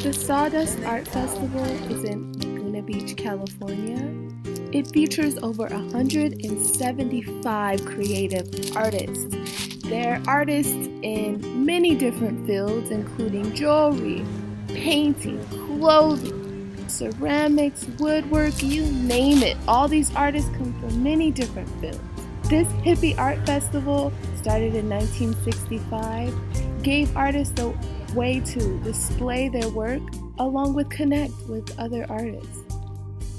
The Sawdust Art Festival is in Laguna Beach, California. It features over 175 creative artists. They're artists in many different fields, including jewelry, painting, clothing, ceramics, woodwork, you name it. All these artists come from many different fields. This hippie art festival, started in 1965, gave artists a way to display their work along with connect with other artists.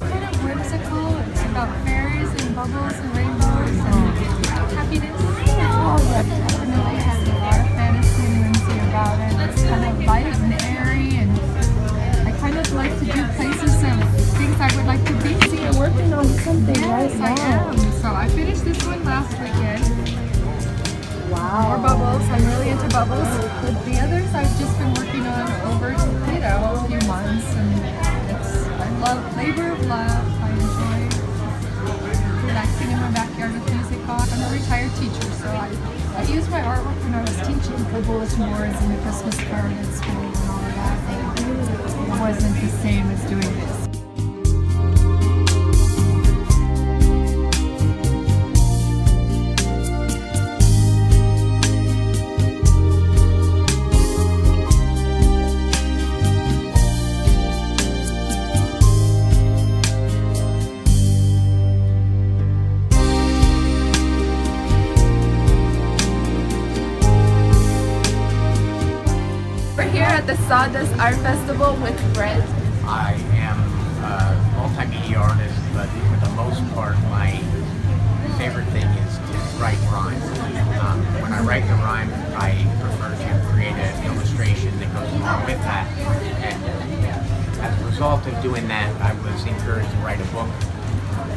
Kind of whimsical. It's about fairies and bubbles and rainbows and happiness. Definitely has a lot of fantasy and whimsy about it. It's kind of light and airy, and I kind of like to do places of things I would like to be. So you're working on something right Yes, now. I am. So I finished this one last weekend. Wow. More bubbles. I'm really into bubbles. With the others, I've just been working on over, a few months, and I love labor of love. I enjoy relaxing in my backyard with music on. I'm a retired teacher, so I used my artwork when I was teaching for bulletin boards and the Christmas card at school and all of that. But it wasn't the same as doing this. We're here at the Sawdust Art Festival with Brett. I am a multimedia artist, but for the most part, my favorite thing is to write rhymes. When I write the rhyme, I prefer to create an illustration that goes along with that. And as a result of doing that, I was encouraged to write a book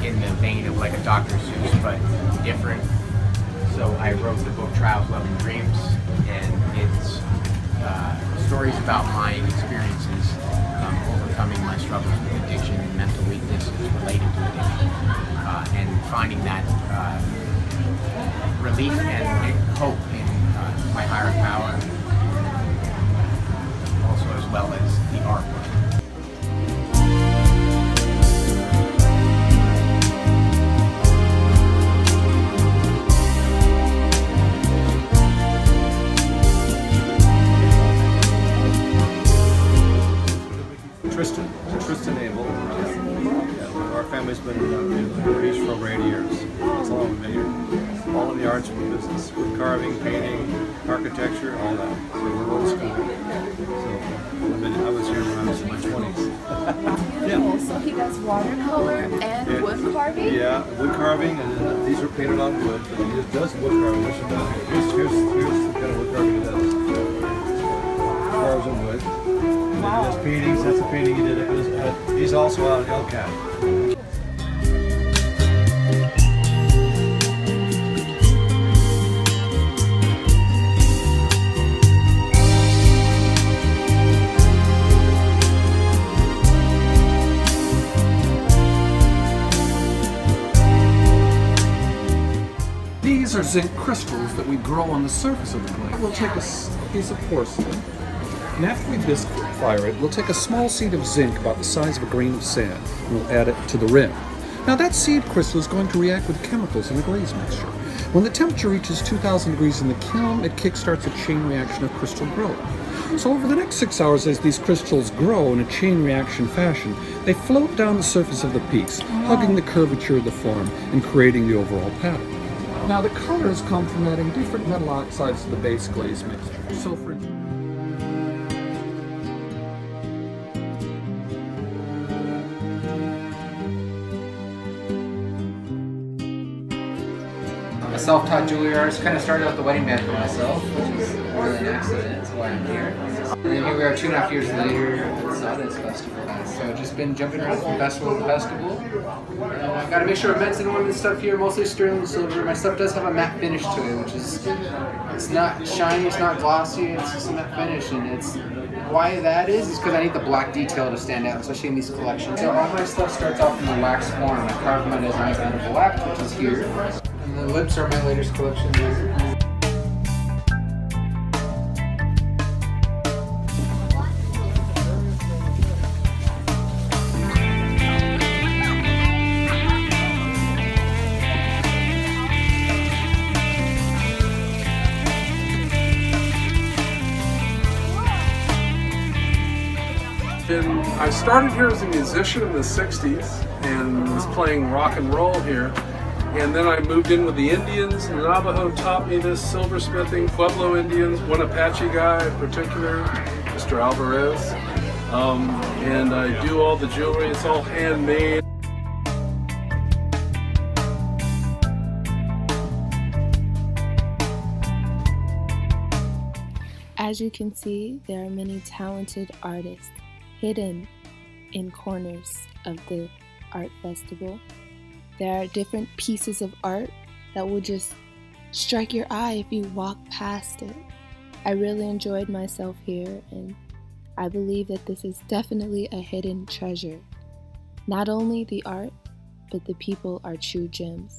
in the vein of like a Dr. Seuss, but different. So I wrote the book Trials, Love, and Dreams, and it's stories about my experiences overcoming my struggles with addiction and mental weaknesses related to addiction, and finding that relief and hope in my higher power, also as well as the artwork. Tristan Abel. Yeah, our family's been in the beach for over 80 years. That's all we've been here. All in the arts business, with carving, painting, architecture, all that. So we're old school. So I was here when I was in my 20s. Beautiful. So he does watercolor and wood carving? Yeah, wood carving, and then these are painted on wood. But he just does wood carving. Here's the kind of wood carving he does. Carves in wood. He does paintings. That's a painting he did. He's also out at El Cap. These are zinc crystals that we grow on the surface of the glass. We'll take a piece of porcelain, and after we bisque fire it, we'll take a small seed of zinc about the size of a grain of sand, and we'll add it to the rim. Now that seed crystal is going to react with chemicals in the glaze mixture. When the temperature reaches 2,000 degrees in the kiln, it kickstarts a chain reaction of crystal growth. So over the next 6 hours, as these crystals grow in a chain reaction fashion, they float down the surface of the piece, hugging the curvature of the form and creating the overall pattern. Now the colors come from adding different metal oxides to the base glaze mixture. So for I'm a self-taught jewelry artist. Kind of started out the wedding band for myself, which is really an accident. That's why I'm here. And then here we are 2.5 years later at the Sawdust Festival. So just been jumping around from festival to festival. I've got a mixture of men's and women's stuff here, mostly sterling silver. My stuff does have a matte finish to it, which is, it's not shiny, it's not glossy, it's just a matte finish. And it's, why that is because I need the black detail to stand out, especially in these collections. So all my stuff starts off in the wax form. I carve my designs out of black, which is here. And the lips are my latest collection here. I started here as a musician in the 60s and was playing rock and roll here. And then I moved in with the Indians. The Navajo taught me this silversmithing, Pueblo Indians, one Apache guy in particular, Mr. Alvarez. And I do all the jewelry, it's all handmade. As you can see, there are many talented artists hidden in corners of the art festival. There are different pieces of art that will just strike your eye if you walk past it. I really enjoyed myself here, and I believe that this is definitely a hidden treasure. Not only the art, but the people are true gems.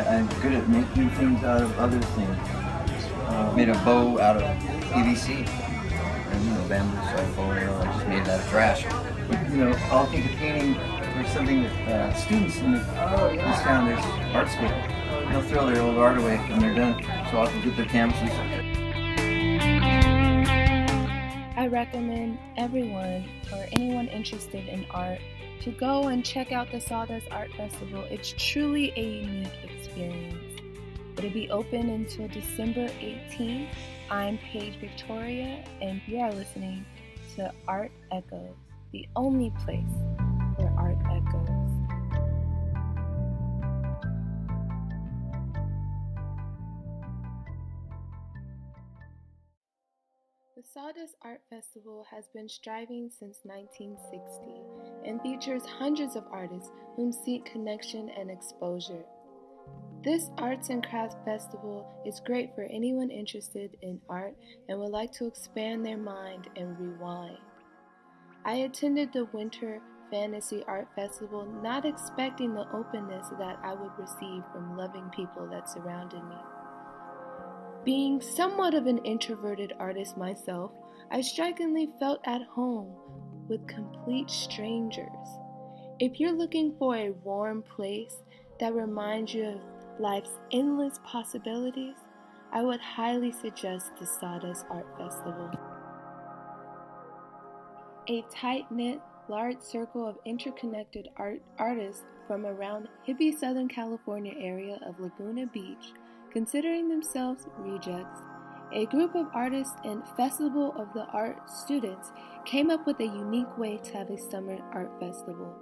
I'm good at making things out of other things. Made a bow out of PVC and bamboo, so I just made it out of trash. But I'll think of painting or something that students in this town, there's art school. They'll throw their old art away when they're done, so I'll get their canvases. I recommend everyone or anyone interested in art to go and check out the Sawdust Art Festival. It's truly a unique experience. It'll be open until December 18th. I'm Paige Victoria, and you are listening to Art Echoes, the only place where art echoes. The Sawdust Art Festival has been striving since 1960 and features hundreds of artists whom seek connection and exposure. This Arts and Crafts Festival is great for anyone interested in art and would like to expand their mind and rewind. I attended the Winter Fantasy Art Festival not expecting the openness that I would receive from loving people that surrounded me. Being somewhat of an introverted artist myself, I strikingly felt at home with complete strangers. If you're looking for a warm place that reminds you of life's endless possibilities, I would highly suggest the Sawdust Art Festival. A tight-knit, large circle of interconnected artists from around hippie Southern California area of Laguna Beach, considering themselves rejects, a group of artists and Festival of the Art students came up with a unique way to have a summer art festival.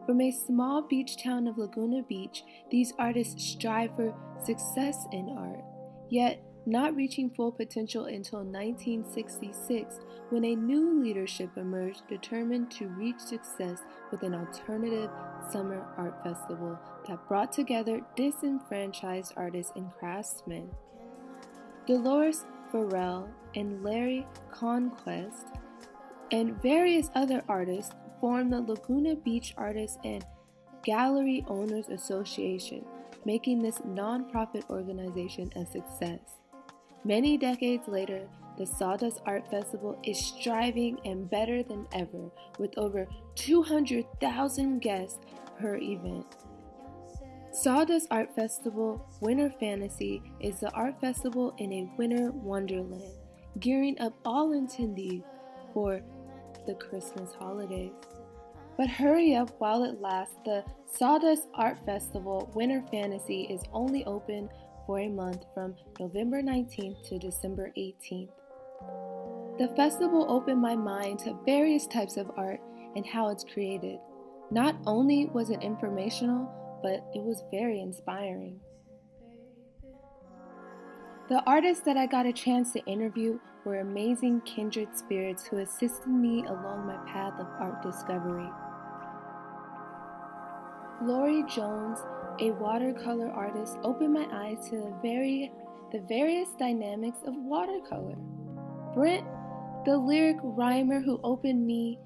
From a small beach town of Laguna Beach, these artists strive for success in art, yet not reaching full potential until 1966, when a new leadership emerged determined to reach success with an alternative summer art festival that brought together disenfranchised artists and craftsmen. Dolores Farrell and Larry Conquest and various other artists formed the Laguna Beach Artists and Gallery Owners Association, making this non-profit organization a success. Many decades later, the Sawdust Art Festival is striving and better than ever, with over 200,000 guests per event. Sawdust Art Festival Winter Fantasy is the art festival in a winter wonderland, gearing up all attendees for the Christmas holidays. But hurry up while it lasts. The Sawdust Art Festival Winter Fantasy is only open for a month from November 19th to December 18th. The festival opened my mind to various types of art and how it's created. Not only was it informational, but it was very inspiring. The artists that I got a chance to interview were amazing kindred spirits who assisted me along my path of art discovery. Lori Jones, a watercolor artist, opened my eyes to the various dynamics of watercolor. Brent the lyric rhymer who opened me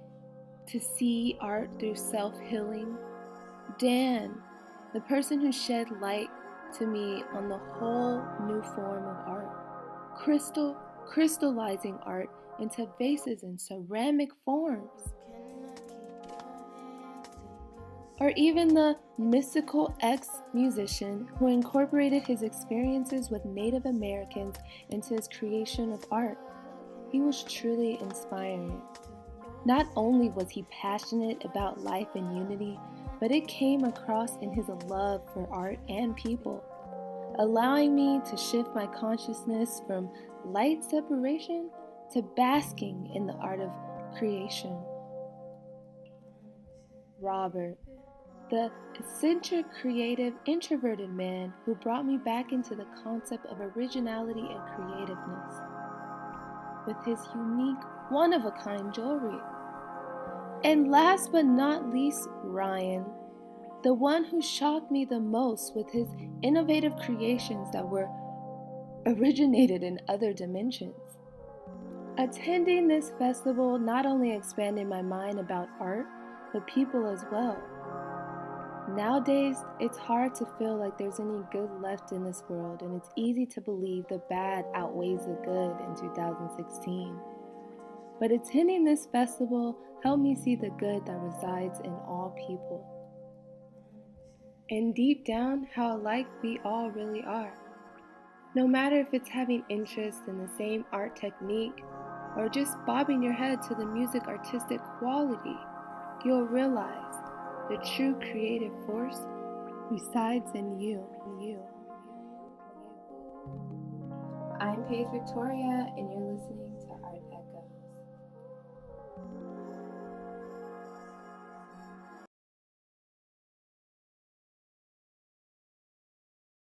to see art through self-healing, Dan, the person who shed light to me on the whole new form of art, crystallizing art into vases and ceramic forms. Or even the mystical ex-musician who incorporated his experiences with Native Americans into his creation of art. He was truly inspiring. Not only was he passionate about life and unity, but it came across in his love for art and people, allowing me to shift my consciousness from light separation to basking in the art of creation. Robert, the eccentric, creative, introverted man who brought me back into the concept of originality and creativeness with his unique, one-of-a-kind jewelry. And last but not least, Ryan, the one who shocked me the most with his innovative creations that were originated in other dimensions. Attending this festival not only expanded my mind about art, but people as well. Nowadays, it's hard to feel like there's any good left in this world, and it's easy to believe the bad outweighs the good in 2016. But attending this festival helped me see the good that resides in all people. And deep down, how alike we all really are. No matter if it's having interest in the same art technique or just bobbing your head to the music artistic quality, you'll realize the true creative force resides in you. I'm Paige Victoria, and you're listening